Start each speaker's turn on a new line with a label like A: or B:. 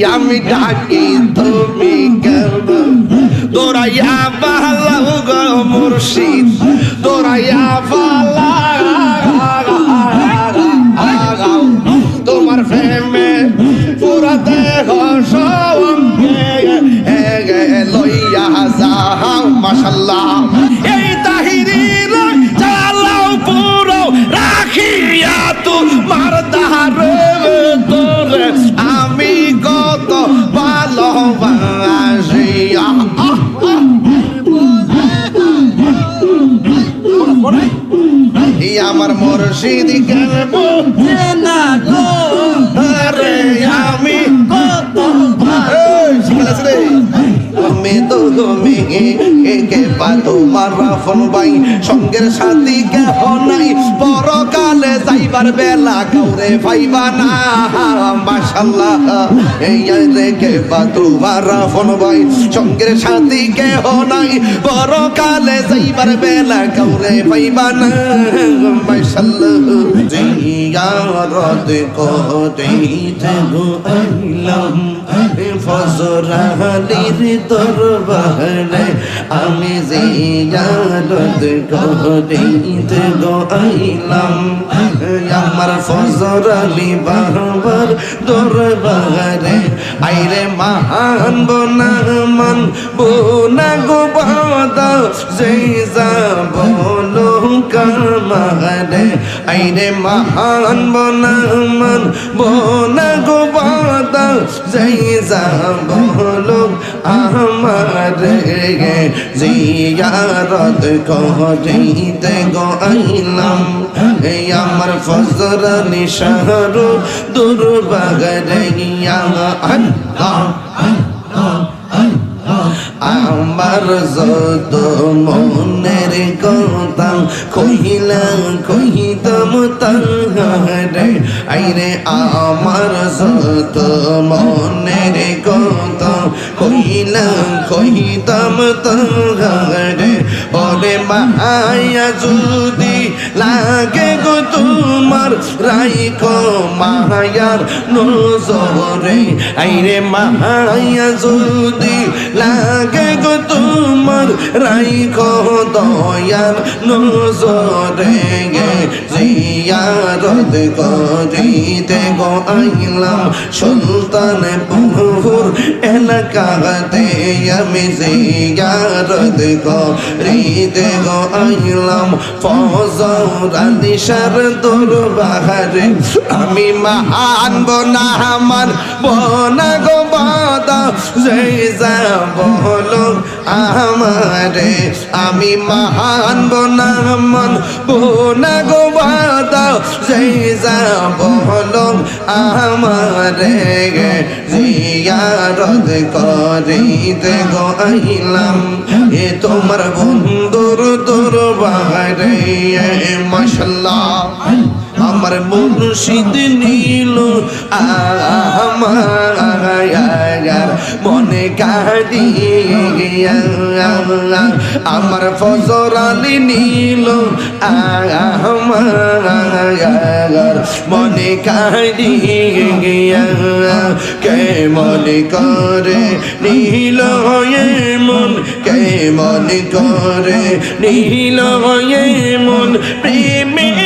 A: আমি ডাকি তুমি কেন দৌড়াইয়া পালাও গো মুর্শিদ দৌড়াইয়া পালাও তোমার প্রেমে পুরা দেহ সঙ্গে লইয়া যাও মাশাআল্লাহ এই তাহিরির চালাও পুরো রাখিয়া তোমার দারে তোরে আমি কত ভালোবাসি আমার মুর্শিদ কেন বুঝে না গো আরে আমি কত ভালোবাসি আমি তো তুমি কে পাতো মারা ফোন বাই সঙ্গের সাথী কেহ নাই পরকালে যাইবার বেলা কাউরে পাইবা না মাশাআল্লাহ এই রে কে পাতো মারা ফোন বাই সঙ্গের সাথী কেহ নাই পরকালে যাইবার বেলা কাউরে পাইবা না মাশাআল্লাহ জিয়ারত করতে গো আইলাম ফজরালির দরবারে আমি জিয়ারত করতে গো আইলাম আমার ফজরালি বাবার দরবারে আইরে মহান বনা মান বোনা গো বাদা যেই যাব কামারে আইরে মহান বনা মান বোনা গো বাদা যেই যাব আমারে জিয়ারত করিতে গো আইলাম এই আমার ফজরালি শহর দুর্বাগরে আল্লাহ আমার যত মনের কথা কহিতাম তাহারে আইরে আমার যত মনের কথা কহিতাম তাহারে ওরে মায়া যদি লাগে গো তোমার রাইখো মায়ার নজরে আইরে মায়া যদি লাগে গো তোমার রাইখো দয়ার নজরে জিয়ারত করিতে গো আইলাম সুলতানপুর এলাকাতে আমি জিয়ারত করিতে গো আইলাম ফজরালি শাহর দরবারে আমি মহান বনা আমার বনা গো বাদা যেই যাব আমারে আমি মহান বনা আমার বনা গো বাদা যেই যাব আমারে জিয়ারত করিতে গো আইলাম এ তোমার বন্ধুর দরবারে মাশাআল্লাহ আমার মুর্শিদ নীল আমার মনে কাঁদিয়া আমার ফজরালি নীল আমার মনে কাঁদিয়া কে মনে করে নীল মন কে মনে করে নীল মন প্রেমে